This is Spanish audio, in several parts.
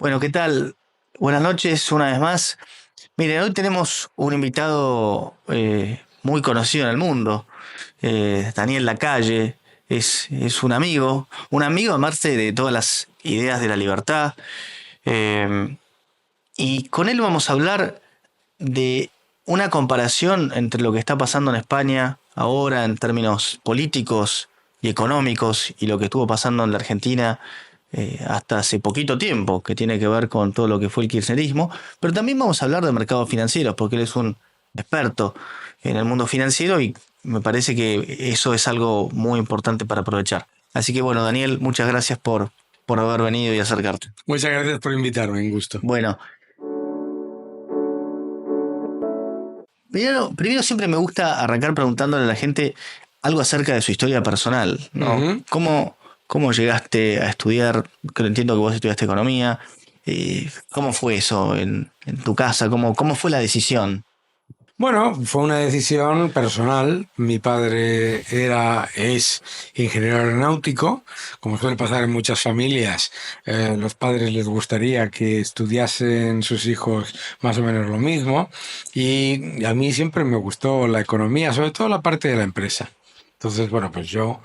Bueno, ¿qué tal? Buenas noches una vez más. Miren, hoy tenemos un invitado muy conocido en el mundo, Daniel Lacalle. Es un amigo amarse de todas las ideas de la libertad. eh, y con él vamos a hablar de una comparación entre lo que está pasando en España ahora en términos políticos y económicos y lo que estuvo pasando en la Argentina hasta hace poquito tiempo, que tiene que ver con todo lo que fue el kirchnerismo, pero también vamos a hablar de mercados financieros, porque él es un experto en el mundo financiero y me parece que eso es algo muy importante para aprovechar. Así que bueno, Daniel, muchas gracias por haber venido y acercarte. Muchas gracias por invitarme, un gusto. Bueno, primero siempre me gusta arrancar preguntándole a la gente algo acerca de su historia personal, ¿no? Ujú. ¿Cómo llegaste a estudiar? Que entiendo que vos estudiaste economía. ¿Cómo fue eso en tu casa? ¿Cómo fue la decisión? Bueno, fue una decisión personal. Mi padre es ingeniero aeronáutico. Como suele pasar en muchas familias, los padres les gustaría que estudiasen sus hijos más o menos lo mismo. Y a mí siempre me gustó la economía, sobre todo la parte de la empresa. Entonces, bueno, pues yo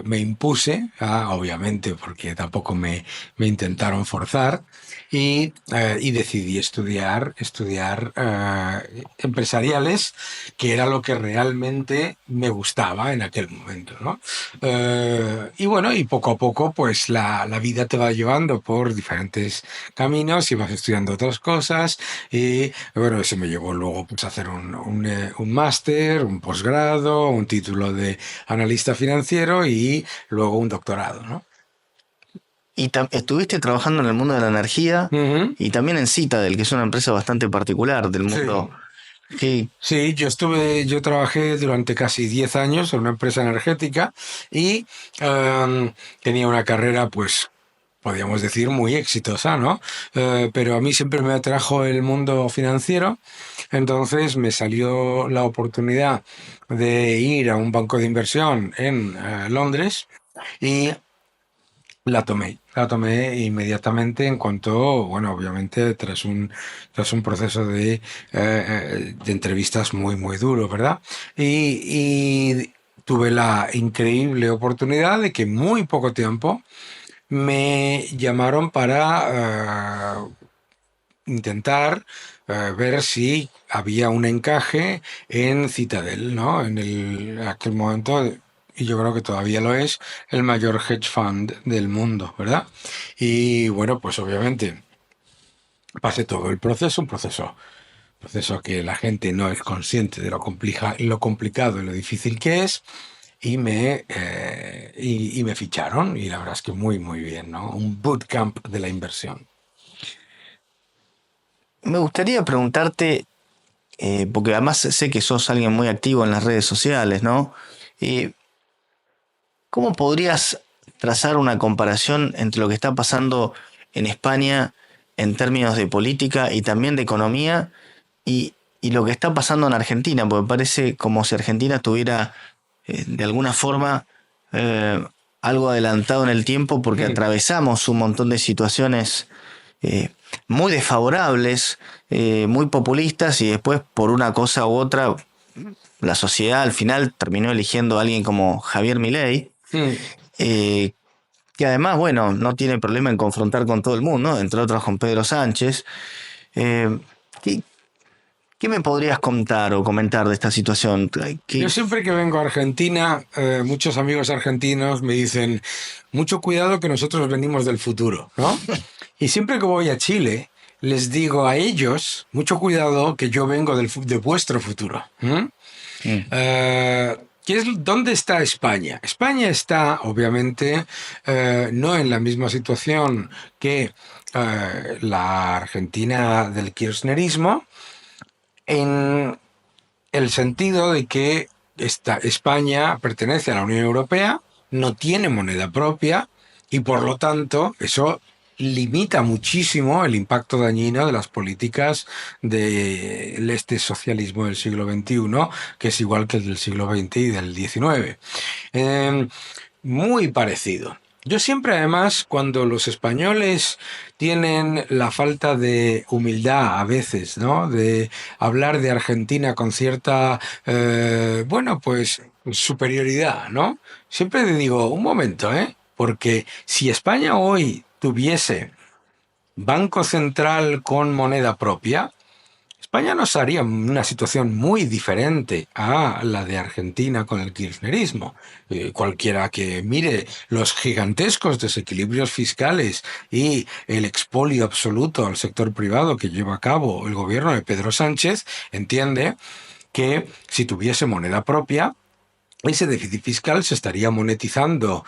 me impuse, obviamente, porque tampoco me intentaron forzar, y decidí estudiar empresariales, que era lo que realmente me gustaba en aquel momento, ¿no? Y bueno, y poco a poco, pues la vida te va llevando por diferentes caminos y vas estudiando otras cosas. Y bueno, eso me llevó luego pues, a hacer un máster, un posgrado, un título de analista financiero y luego un doctorado, ¿no? Y estuviste trabajando en el mundo de la energía Ujú. y también en Citadel, que es una empresa bastante particular del mundo. Sí. Que, Sí, yo trabajé durante casi 10 años en una empresa energética y tenía una carrera, pues, podríamos decir, muy exitosa, ¿no? Pero a mí siempre me atrajo el mundo financiero, entonces me salió la oportunidad de ir a un banco de inversión en Londres y la tomé inmediatamente en cuanto, bueno, obviamente tras un proceso de entrevistas muy, muy duro, ¿verdad? Y tuve la increíble oportunidad de que en muy poco tiempo me llamaron para intentar ver si había un encaje en Citadel, ¿no? Aquel momento, y yo creo que todavía lo es, el mayor hedge fund del mundo, ¿verdad? Y bueno, pues obviamente pasé todo el proceso, un proceso que la gente no es consciente de lo complicado y lo difícil que es. Y me ficharon, y la verdad es que muy, muy bien, ¿no? Un bootcamp de la inversión. me gustaría preguntarte, porque además sé que sos alguien muy activo en las redes sociales, ¿no? Eh, ¿Cómo podrías trazar una comparación entre lo que está pasando en España en términos de política y también de economía y lo que está pasando en Argentina? Porque parece como si Argentina estuviera de alguna forma eh, algo adelantado en el tiempo porque atravesamos un montón de situaciones eh, muy desfavorables, muy populistas y después por una cosa u otra la sociedad al final terminó eligiendo a alguien como Javier Milei, Mm. eh, que además, bueno, no tiene problema en confrontar con todo el mundo, ¿no? Entre otros con Pedro Sánchez. Eh, ¿qué, ¿Qué me podrías contar o comentar de esta situación? Yo ¿Qué, siempre que vengo a Argentina, muchos amigos argentinos me dicen, mucho cuidado que nosotros venimos del futuro, ¿no? Y siempre que voy a Chile, les digo a ellos, mucho cuidado que yo vengo de vuestro futuro. mm, ¿Dónde está España? España está, obviamente, no en la misma situación que la Argentina del kirchnerismo, en el sentido de que España pertenece a la Unión Europea, no tiene moneda propia y por lo tanto eso limita muchísimo el impacto dañino de las políticas del socialismo del siglo XXI, que es igual que el del siglo XX y del XIX. Eh, Muy parecido. Yo siempre, además, cuando los españoles tienen la falta de humildad a veces, ¿no? De hablar de Argentina con cierta, bueno, pues superioridad, ¿no? Siempre le digo, un momento, ¿eh? Porque si España hoy tuviese Banco Central con moneda propia, España nos haría una situación muy diferente a la de Argentina con el kirchnerismo. Cualquiera que mire los gigantescos desequilibrios fiscales y el expolio absoluto al sector privado que lleva a cabo el gobierno de Pedro Sánchez, entiende que si tuviese moneda propia, ese déficit fiscal se estaría monetizando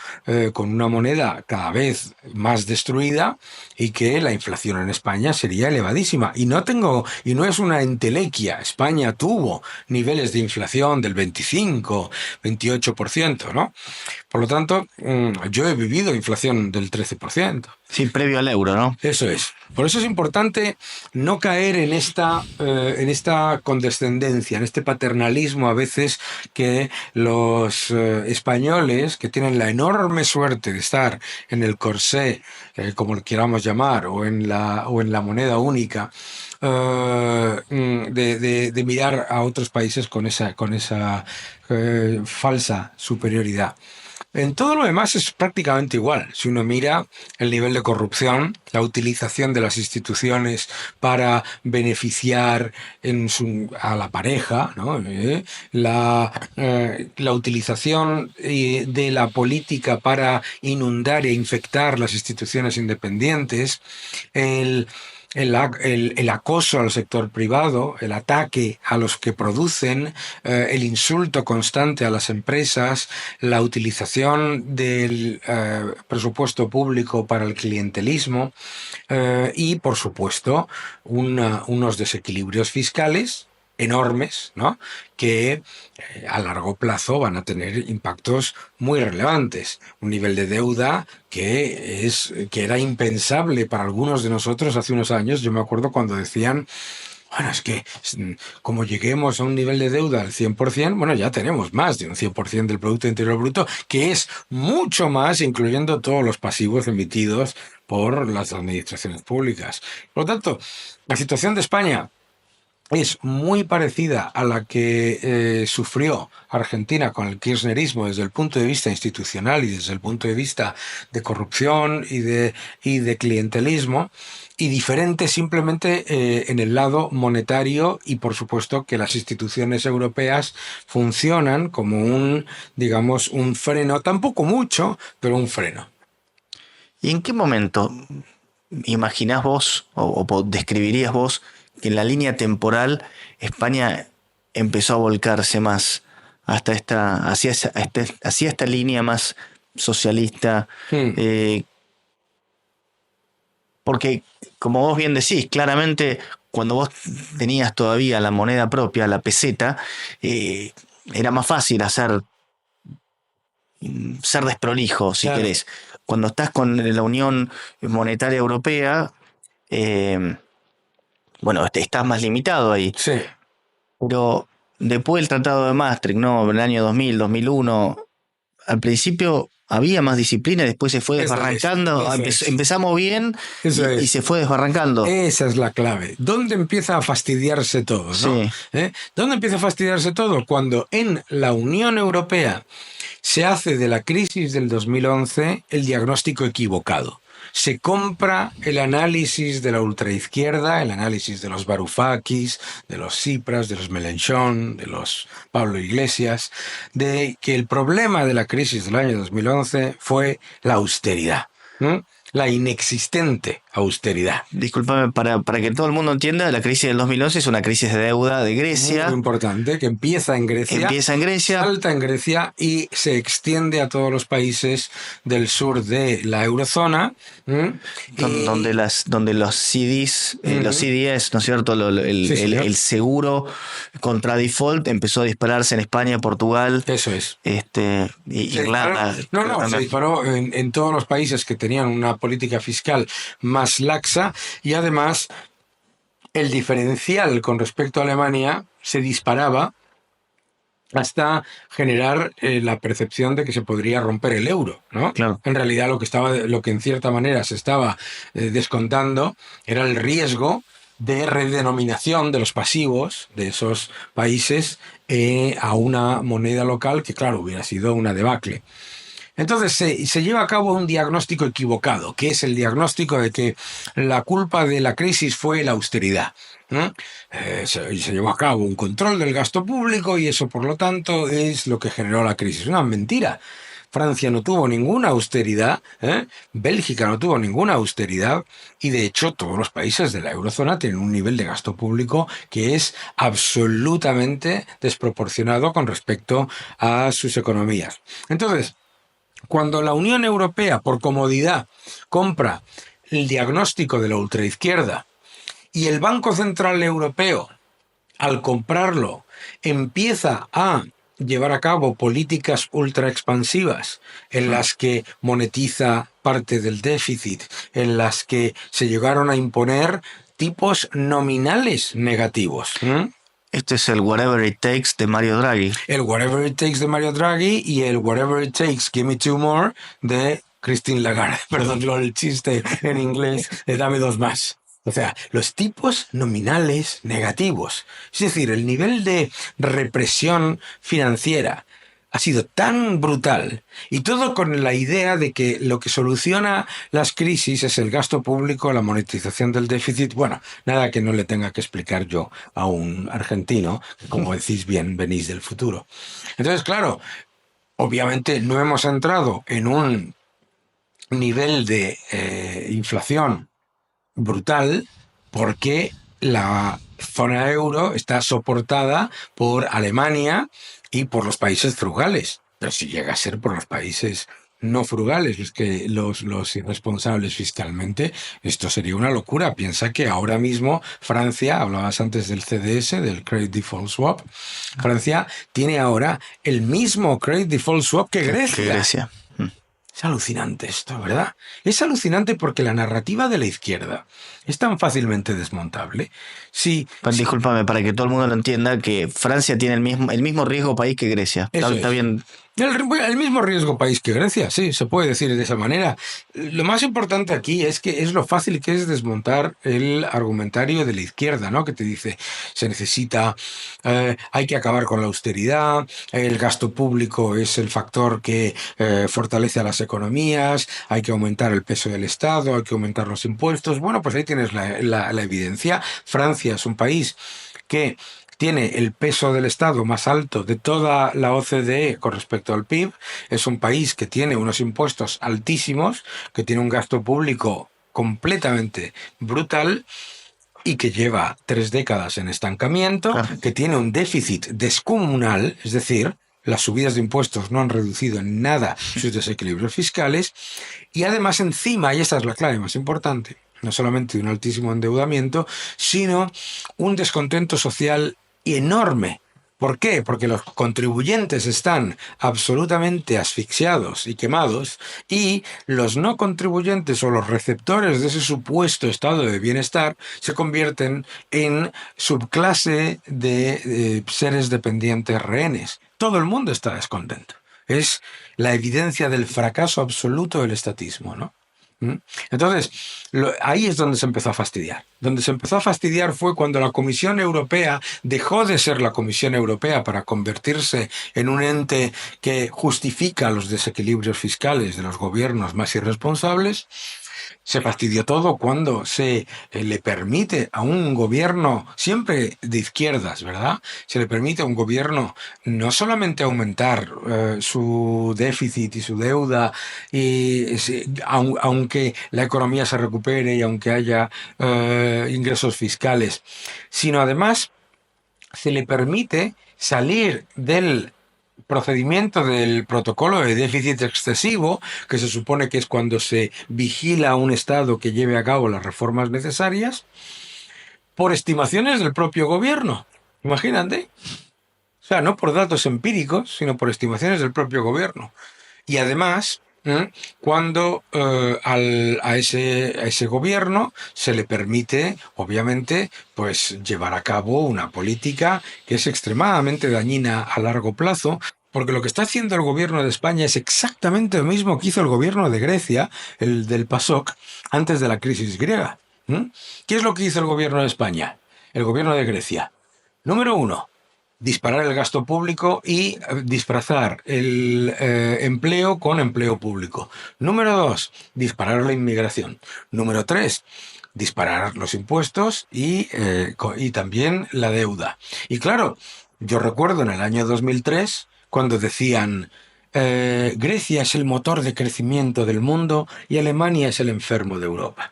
con una moneda cada vez más destruida y que la inflación en España sería elevadísima. Y no es una entelequia. España tuvo niveles de inflación del 25, 28%, ¿no? Por lo tanto, yo he vivido inflación del 13%. Sí, previo al euro, ¿no? Eso es. Por eso es importante no caer en esta condescendencia, en este paternalismo a veces que los españoles, que tienen la enorme suerte de estar en el corsé, como lo queramos llamar, o en la moneda única, de mirar a otros países con esa falsa superioridad. En todo lo demás es prácticamente igual. Si uno mira el nivel de corrupción, la utilización de las instituciones para beneficiar a la pareja, ¿no? La utilización de la política para inundar e infectar las instituciones independientes, el, el acoso al sector privado, el ataque a los que producen, el insulto constante a las empresas, la utilización del presupuesto público para el clientelismo y, por supuesto, unos desequilibrios fiscales enormes, ¿no? Que a largo plazo van a tener impactos muy relevantes. Un nivel de deuda que era impensable para algunos de nosotros hace unos años. Yo me acuerdo cuando decían, bueno, es que como lleguemos a un nivel de deuda del 100%, bueno, ya tenemos más de un 100% del Producto Interior Bruto, que es mucho más, incluyendo todos los pasivos emitidos por las administraciones públicas. Por lo tanto, la situación de España es muy parecida a la que sufrió Argentina con el kirchnerismo desde el punto de vista institucional y desde el punto de vista de corrupción y de clientelismo, y diferente simplemente en el lado monetario y por supuesto que las instituciones europeas funcionan como digamos, un freno, tampoco mucho, pero un freno. ¿Y en qué momento imaginás vos o describirías vos que en la línea temporal España empezó a volcarse más hacia esta línea más socialista? Hmm. Eh, Porque, como vos bien decís, claramente cuando vos tenías todavía la moneda propia, la peseta, eh, era más fácil ser desprolijo, si Claro. querés. Cuando estás con la Unión Monetaria Europea, eh, bueno, estás más limitado ahí. Sí. Pero después del Tratado de Maastricht, ¿no? En el año 2000, 2001, al principio había más disciplina, después se fue Eso es. desbarrancando. Eso es. Empezamos bien Eso y es. se fue desbarrancando. Esa es la clave. ¿Dónde empieza a fastidiarse todo, no? Sí. ¿Dónde empieza a fastidiarse todo? Cuando en la Unión Europea se hace de la crisis del 2011 el diagnóstico equivocado. Se compra el análisis de la ultraizquierda, el análisis de los Varoufakis, de los Tsipras, de los Mélenchon, de los Pablo Iglesias, de que el problema de la crisis del año 2011 fue la austeridad. La inexistente austeridad. Disculpame, para que todo el mundo entienda, la crisis del 2011 es una crisis de deuda de Grecia. Muy importante, que empieza en Grecia, salta en Grecia y se extiende a todos los países del sur de la eurozona. Donde los CDs, los CDS, ¿no es cierto? Sí, señor. El seguro contra default empezó a dispararse en España, Portugal, Eso es. Irlanda. Se disparó en todos los países que tenían una política fiscal más laxa y además el diferencial con respecto a Alemania se disparaba hasta generar la percepción de que se podría romper el euro, ¿no? Claro. En realidad lo que en cierta manera se estaba descontando era el riesgo de redenominación de los pasivos de esos países a una moneda local que, claro, hubiera sido una debacle. Entonces se lleva a cabo un diagnóstico equivocado, que es el diagnóstico de que la culpa de la crisis fue la austeridad. Se llevó a cabo un control del gasto público y eso, por lo tanto, es lo que generó la crisis. Una mentira. Francia no tuvo ninguna austeridad, Bélgica no tuvo ninguna austeridad y de hecho todos los países de la eurozona tienen un nivel de gasto público que es absolutamente desproporcionado con respecto a sus economías. Entonces, cuando la Unión Europea, por comodidad, compra el diagnóstico de la ultraizquierda y el Banco Central Europeo, al comprarlo, empieza a llevar a cabo políticas ultraexpansivas en las que monetiza parte del déficit, en las que se llegaron a imponer tipos nominales negativos. Este es el Whatever It Takes de Mario Draghi. El Whatever It Takes de Mario Draghi y el Whatever It Takes, Give Me Two More de Christine Lagarde. Perdón, el chiste en inglés de dame dos más. O sea, los tipos nominales negativos. Es decir, el nivel de represión financiera ha sido tan brutal y todo con la idea de que lo que soluciona las crisis es el gasto público, la monetización del déficit. Bueno, nada que no le tenga que explicar yo a un argentino, que como decís bien, venís del futuro. Entonces, claro, obviamente no hemos entrado en un nivel de inflación brutal porque la zona euro está soportada por Alemania y por los países frugales. Pero si llega a ser por los países no frugales, los irresponsables fiscalmente, esto sería una locura. Piensa que ahora mismo Francia, hablabas antes del CDS, del Credit Default Swap, Francia tiene ahora el mismo Credit Default Swap que Grecia. Que Grecia. Es alucinante esto, ¿verdad? Es alucinante porque la narrativa de la izquierda es tan fácilmente desmontable. Sí, Discúlpame, para que todo el mundo lo entienda, que Francia tiene el mismo riesgo país que Grecia. Está bien. El mismo riesgo país que Grecia, sí, se puede decir de esa manera. Lo más importante aquí es que es lo fácil que es desmontar el argumentario de la izquierda, ¿no? Que te dice, se necesita, hay que acabar con la austeridad, el gasto público es el factor que fortalece a las economías, hay que aumentar el peso del Estado, hay que aumentar los impuestos. Bueno, pues ahí tienes la evidencia. Francia es un país que tiene el peso del Estado más alto de toda la OCDE con respecto al PIB, es un país que tiene unos impuestos altísimos, que tiene un gasto público completamente brutal y que lleva 3 décadas en estancamiento, que tiene un déficit descomunal, es decir, las subidas de impuestos no han reducido en nada sus desequilibrios fiscales, y además encima, y esta es la clave más importante, no solamente un altísimo endeudamiento, sino un descontento social enorme. ¿Por qué? Porque los contribuyentes están absolutamente asfixiados y quemados y los no contribuyentes o los receptores de ese supuesto estado de bienestar se convierten en subclase de seres dependientes rehenes. Todo el mundo está descontento. Es la evidencia del fracaso absoluto del estatismo, ¿no? Entonces, ahí es donde se empezó a fastidiar. Donde se empezó a fastidiar fue cuando la Comisión Europea dejó de ser la Comisión Europea para convertirse en un ente que justifica los desequilibrios fiscales de los gobiernos más irresponsables. Se fastidió todo cuando se le permite a un gobierno, siempre de izquierdas, ¿verdad? Se le permite a un gobierno no solamente aumentar su déficit y su deuda, aunque la economía se recupere y aunque haya ingresos fiscales, sino además se le permite salir del procedimiento del protocolo de déficit excesivo, que se supone que es cuando se vigila a un Estado que lleve a cabo las reformas necesarias, por estimaciones del propio gobierno. Imagínate. O sea, no por datos empíricos, sino por estimaciones del propio gobierno. Y además, ¿eh? Cuando a ese gobierno se le permite, obviamente, pues llevar a cabo una política que es extremadamente dañina a largo plazo, porque lo que está haciendo el gobierno de España es exactamente lo mismo que hizo el gobierno de Grecia, el del PASOK, antes de la crisis griega. ¿Qué es lo que hizo el gobierno de España? El gobierno de Grecia. Número uno, disparar el gasto público y disfrazar el empleo con empleo público. Número dos, disparar la inmigración. Número tres, disparar los impuestos y también la deuda. Y claro, yo recuerdo en el año 2003 cuando decían Grecia es el motor de crecimiento del mundo y Alemania es el enfermo de Europa.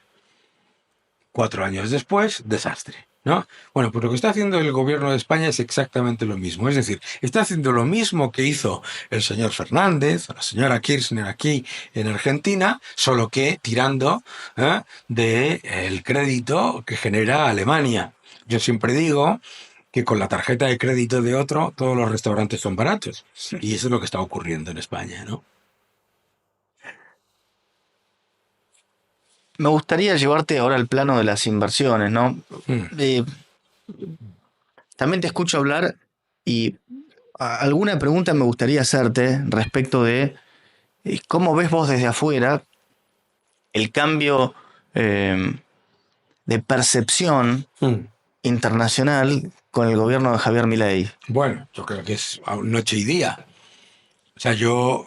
4 años después, desastre, ¿no? Bueno, pues lo que está haciendo el gobierno de España es exactamente lo mismo. Es decir, está haciendo lo mismo que hizo el señor Fernández, la señora Kirchner aquí en Argentina, solo que tirando del crédito que genera Alemania. Yo siempre digo que con la tarjeta de crédito de otro, todos los restaurantes son baratos. Y eso es lo que está ocurriendo en España, ¿no? Me gustaría llevarte ahora al plano de las inversiones, ¿no? Mm, Eh, También te escucho hablar y alguna pregunta me gustaría hacerte respecto de cómo ves vos desde afuera el cambio eh, de percepción mm. internacional con el gobierno de Javier Milei. Bueno, yo creo que es noche y día. O sea, yo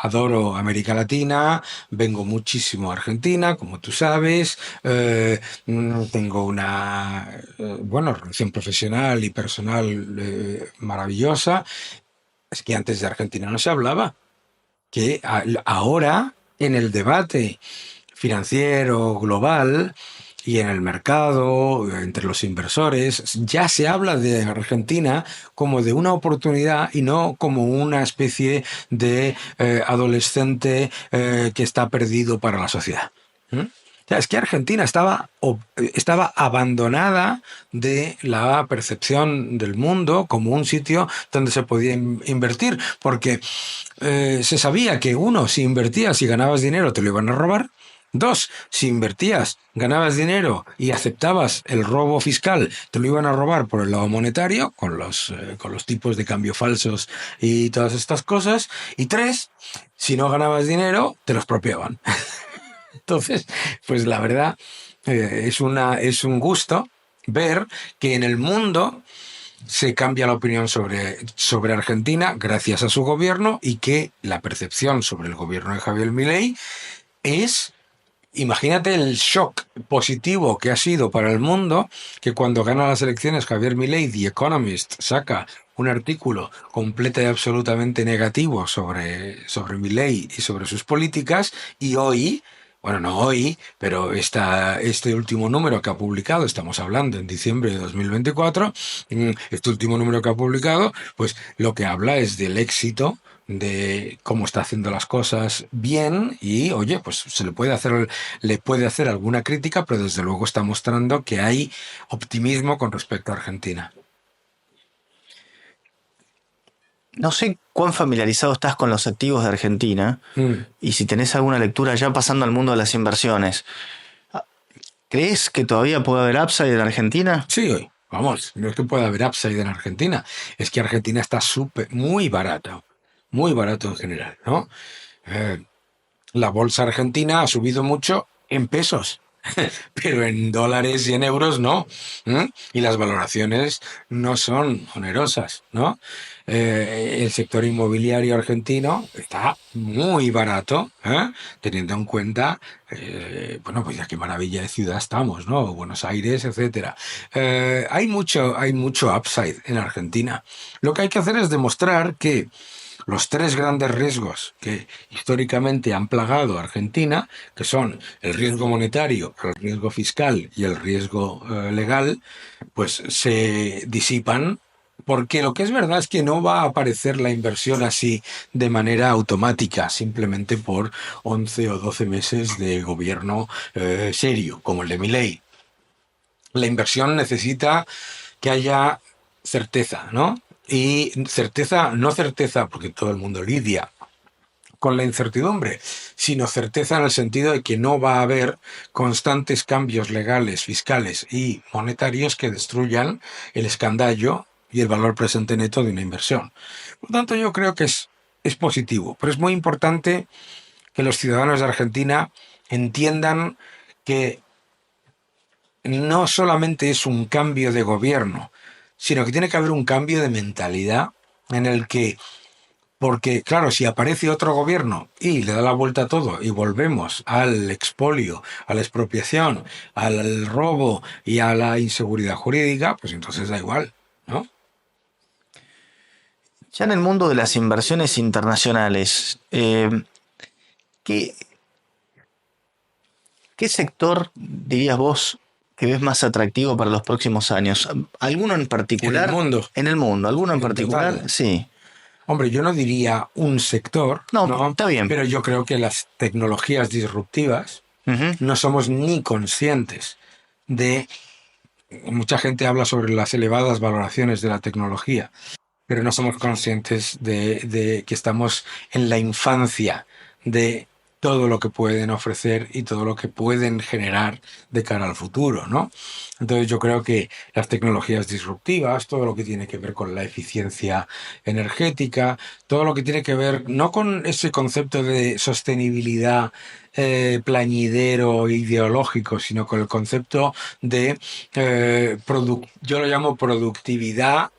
adoro América Latina, vengo muchísimo a Argentina, como tú sabes, tengo una bueno, relación profesional y personal maravillosa. Es que antes de Argentina no se hablaba, que ahora en el debate financiero global y en el mercado, entre los inversores, ya se habla de Argentina como de una oportunidad y no como una especie de adolescente que está perdido para la sociedad. O sea, es que Argentina estaba abandonada de la percepción del mundo como un sitio donde se podía invertir, porque se sabía que uno, si invertías y ganabas dinero, te lo iban a robar. Dos, si invertías, ganabas dinero y aceptabas el robo fiscal, te lo iban a robar por el lado monetario, con los tipos de cambio falsos y todas estas cosas. Y tres, si no ganabas dinero, te lo expropiaban. Entonces, pues la verdad, es un gusto ver que en el mundo se cambia la opinión sobre Argentina gracias a su gobierno y que la percepción sobre el gobierno de Javier Milei es, imagínate el shock positivo que ha sido para el mundo, que cuando gana las elecciones Javier Milei, The Economist saca un artículo completo y absolutamente negativo sobre Milei y sobre sus políticas, y hoy, bueno, no hoy, pero este último número que ha publicado, estamos hablando en diciembre de 2024, este último número que ha publicado, pues lo que habla es del éxito de cómo está haciendo las cosas bien y, oye, pues le puede hacer alguna crítica, pero desde luego está mostrando que hay optimismo con respecto a Argentina. No sé cuán familiarizado estás con los activos de Argentina Mm. y si tenés alguna lectura ya pasando al mundo de las inversiones. ¿Crees que todavía puede haber upside en Argentina? Sí, vamos, no es que pueda haber upside en Argentina, es que Argentina está muy barato en general, ¿no? Eh, la bolsa argentina ha subido mucho en pesos, pero en dólares y en euros no. Y las valoraciones no son onerosas, ¿no? El sector inmobiliario argentino está muy barato, teniendo en cuenta, bueno, pues ya qué maravilla de ciudad estamos, ¿no? Buenos Aires, etcétera. Hay mucho upside en Argentina. Lo que hay que hacer es demostrar que los tres grandes riesgos que históricamente han plagado a Argentina, que son el riesgo monetario, el riesgo fiscal y el riesgo legal, pues se disipan. Porque lo que es verdad es que no va a aparecer la inversión así de manera automática, simplemente por 11 o 12 meses de gobierno serio, como el de Milei. La inversión necesita que haya certeza, ¿no? Y certeza, no certeza, porque todo el mundo lidia con la incertidumbre, sino certeza en el sentido de que no va a haber constantes cambios legales, fiscales y monetarios que destruyan el escandallo y el valor presente neto de una inversión. Por lo tanto, yo creo que es positivo, pero es muy importante que los ciudadanos de Argentina entiendan que no solamente es un cambio de gobierno, sino que tiene que haber un cambio de mentalidad en el que, porque claro, si aparece otro gobierno y le da la vuelta a todo y volvemos al expolio, a la expropiación, al robo y a la inseguridad jurídica, pues entonces da igual, ¿no? Ya en el mundo de las inversiones internacionales, ¿qué, ¿qué sector dirías vos que ves más atractivo para los próximos años? ¿Alguno en En el particular? mundo, En el mundo, ¿alguno en en particular? total. Sí. Hombre, yo no diría un sector, No, ¿no? está bien. Pero yo creo que las tecnologías disruptivas Ujú. no somos ni conscientes de... Mucha gente habla sobre las elevadas valoraciones de la tecnología, pero no somos conscientes de que estamos en la infancia de todo lo que pueden ofrecer y todo lo que pueden generar de cara al futuro, ¿no? Entonces yo creo que las tecnologías disruptivas, todo lo que tiene que ver con la eficiencia energética, todo lo que tiene que ver no con ese concepto de sostenibilidad plañidero ideológico, sino con el concepto de yo lo llamo productividad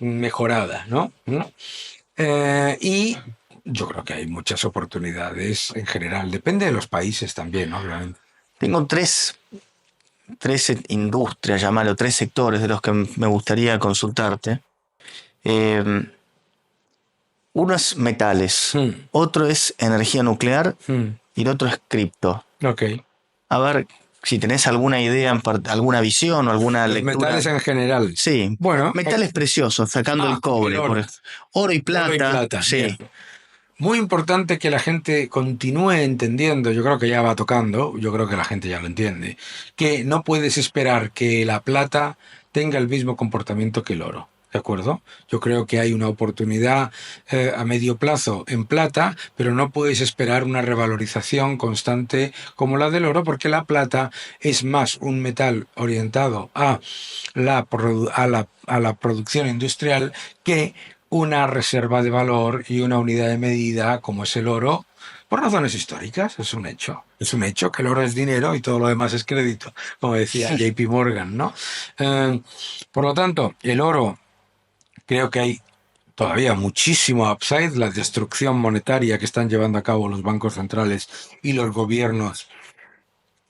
mejorada, ¿no? ¿No? Y yo creo que hay muchas oportunidades en general. Depende de los países también, obviamente. Tengo tres industrias, llamarlo, tres sectores de los que me gustaría consultarte. Eh, Uno es metales, Hmm, otro es energía nuclear hmm, y el otro es cripto. ok. A ver si tenés alguna idea, alguna visión o alguna Los lectura. metales en general. Sí, Bueno, metales preciosos, sacando el el cobre, oro. oro y Oro y plata, plata, bien. sí. Muy importante que la gente continúe entendiendo, yo creo que ya va tocando, yo creo que la gente ya lo entiende, que no puedes esperar que la plata tenga el mismo comportamiento que el oro. ¿De acuerdo? Yo creo que hay una oportunidad a medio plazo en plata, pero no puedes esperar una revalorización constante como la del oro, porque la plata es más un metal orientado a la producción industrial que una reserva de valor y una unidad de medida como es el oro, por razones históricas, es un hecho. Es un hecho que el oro es dinero y todo lo demás es crédito, como decía JP Morgan, ¿no? Eh, por lo tanto, el oro, creo que hay todavía muchísimo upside, la destrucción monetaria que están llevando a cabo los bancos centrales y los gobiernos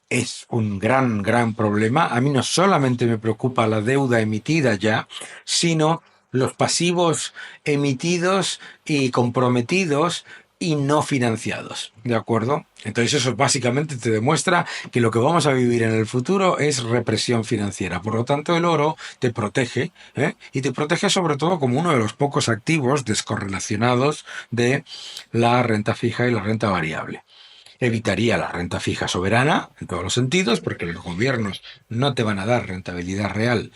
es un gran, gran problema. A mí no solamente me preocupa la deuda emitida ya, sino los pasivos emitidos y comprometidos y no financiados. ¿De acuerdo? Entonces eso básicamente te demuestra que lo que vamos a vivir en el futuro es represión financiera. Por lo tanto, el oro te protege, ¿eh? Y te protege sobre todo como uno de los pocos activos descorrelacionados de la renta fija y la renta variable. Evitaría la renta fija soberana en todos los sentidos, porque los gobiernos no te van a dar rentabilidad real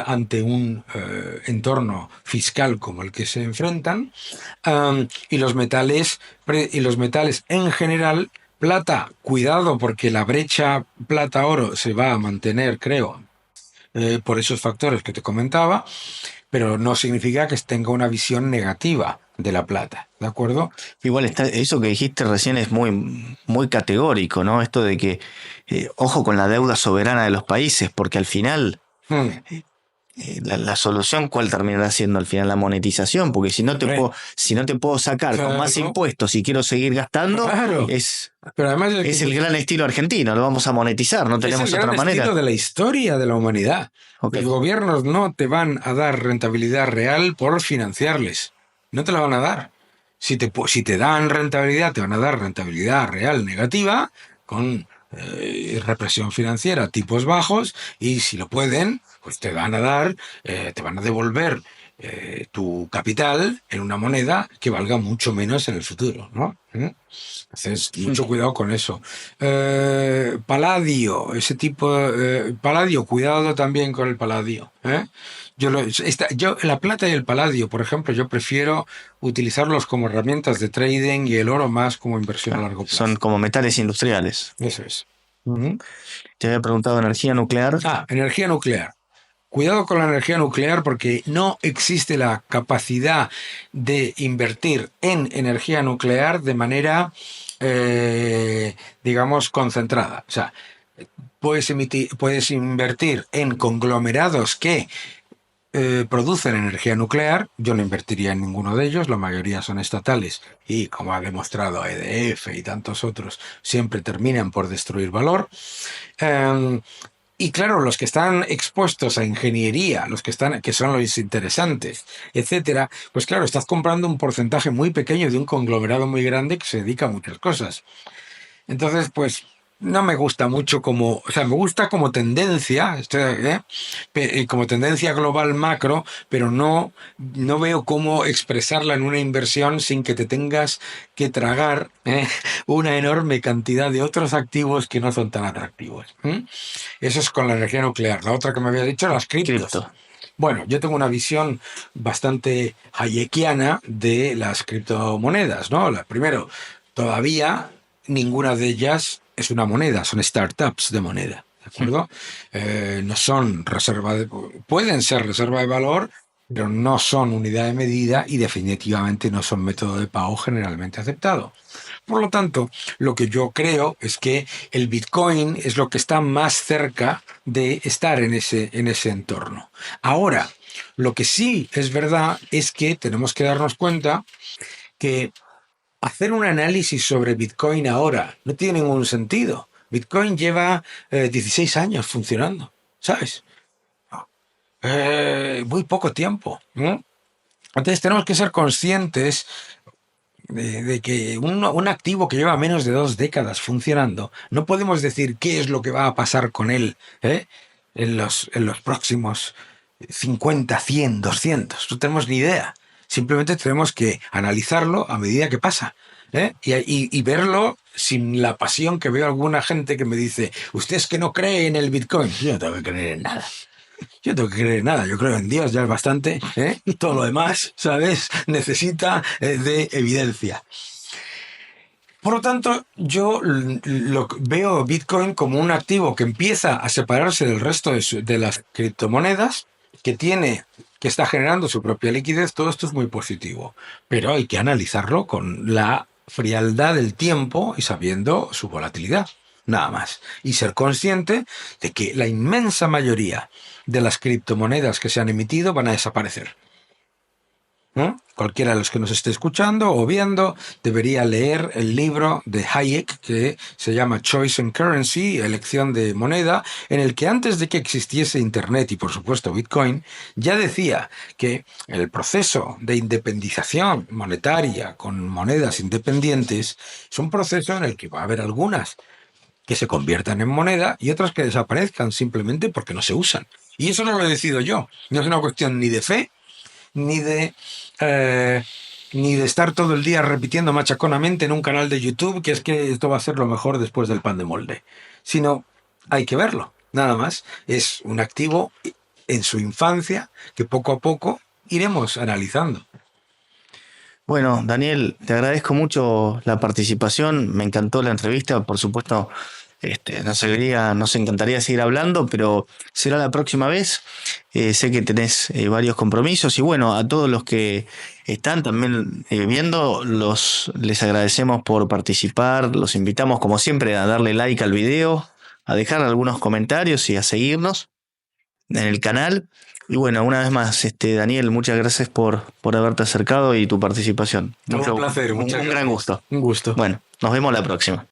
ante un entorno fiscal como el que se enfrentan. Y los metales en general, plata, cuidado porque la brecha plata-oro se va a mantener, creo, por esos factores que te comentaba, pero no significa que tenga una visión negativa de la plata, ¿de acuerdo? Igual eso que dijiste recién es muy categórico, ¿no? Esto de que ojo con la deuda soberana de los países, porque al final Hmm. la solución cuál terminará siendo al final la monetización, porque Hombre, si no te puedo sacar con más claro, impuestos y quiero seguir gastando, claro. es, Pero además es el gran estilo argentino, lo vamos a monetizar, no es el tenemos gran otra estilo manera. de la historia de la humanidad. Ok. Los gobiernos no te van a dar rentabilidad real por financiarles. No te la van a dar. Si te dan rentabilidad, te van a dar rentabilidad real negativa con represión financiera, tipos bajos, y si lo pueden, pues te van a dar, te van a devolver tu capital en una moneda que valga mucho menos en el futuro, ¿no? Entonces, mucho cuidado con eso. Paladio, ese tipo, paladio, cuidado también con el paladio, ¿eh? Yo, la plata y el paladio, por ejemplo, yo prefiero utilizarlos como herramientas de trading y el oro más como inversión a largo Son plazo. como metales industriales. Eso es. Te había preguntado energía nuclear. Energía nuclear. Cuidado con la energía nuclear porque no existe la capacidad de invertir en energía nuclear de manera, digamos, concentrada. O sea, puedes invertir en conglomerados que producen energía nuclear. Yo no invertiría en ninguno de ellos, la mayoría son estatales y, como ha demostrado EDF y tantos otros, siempre terminan por destruir valor. Y claro, los que están expuestos a ingeniería, que son los interesantes, etcétera, pues claro, estás comprando un porcentaje muy pequeño de un conglomerado muy grande que se dedica a muchas cosas. Entonces, pues no me gusta mucho como, o sea, me gusta como tendencia, como tendencia global macro, pero no veo cómo expresarla en una inversión sin que te tengas que tragar una enorme cantidad de otros activos que no son tan atractivos. Eso es con la energía nuclear. La otra que me había dicho, las criptos. Cripto. Bueno, yo tengo una visión bastante hayekiana de las criptomonedas, ¿no? Primero, todavía ninguna de ellas es una moneda, son startups de moneda, ¿de acuerdo? No son pueden ser reserva de valor, pero no son unidad de medida y definitivamente no son método de pago generalmente aceptado. Por lo tanto, lo que yo creo es que el Bitcoin es lo que está más cerca de estar en ese entorno. Ahora, lo que sí es verdad es que tenemos que darnos cuenta que hacer un análisis sobre Bitcoin ahora no tiene ningún sentido. Bitcoin lleva 16 años funcionando, ¿sabes? Muy poco tiempo, ¿no? Entonces tenemos que ser conscientes de que un activo que lleva menos de 2 décadas funcionando, no podemos decir qué es lo que va a pasar con él en los próximos 50, 100, 200. No tenemos ni idea. Simplemente tenemos que analizarlo a medida que pasa. Y verlo sin la pasión que veo alguna gente que me dice, usted es que no cree en el Bitcoin. Yo no tengo que creer en nada. Yo no tengo que creer en nada, yo creo en Dios, ya es bastante, ¿eh? Todo lo demás, ¿sabes? Necesita de evidencia. Por lo tanto, yo veo Bitcoin como un activo que empieza a separarse del resto de las criptomonedas, que está generando su propia liquidez. Todo esto es muy positivo, pero hay que analizarlo con la frialdad del tiempo y sabiendo su volatilidad, nada más. Y ser consciente de que la inmensa mayoría de las criptomonedas que se han emitido van a desaparecer. Cualquiera de los que nos esté escuchando o viendo debería leer el libro de Hayek que se llama Choice and Currency, elección de moneda, en el que antes de que existiese Internet y por supuesto Bitcoin, ya decía que el proceso de independización monetaria con monedas independientes es un proceso en el que va a haber algunas que se conviertan en moneda y otras que desaparezcan simplemente porque no se usan. Y eso no lo decido yo, no es una cuestión ni de fe, ni de ni de estar todo el día repitiendo machaconamente en un canal de YouTube que es que esto va a ser lo mejor después del pan de molde, sino hay que verlo, nada más. Es un activo en su infancia que poco a poco iremos analizando. Bueno, Daniel, te agradezco mucho la participación, me encantó la entrevista, por supuesto, nos encantaría seguir hablando, pero será la próxima vez. Sé que tenés varios compromisos y bueno, a todos los que están también viendo, les agradecemos por participar, los invitamos como siempre a darle like al video, a dejar algunos comentarios y a seguirnos en el canal. Y bueno, una vez más, Daniel, muchas gracias por haberte acercado y tu participación. Un placer, Un muchas gran gracias. gusto. Un gusto. Bueno, nos vemos la próxima.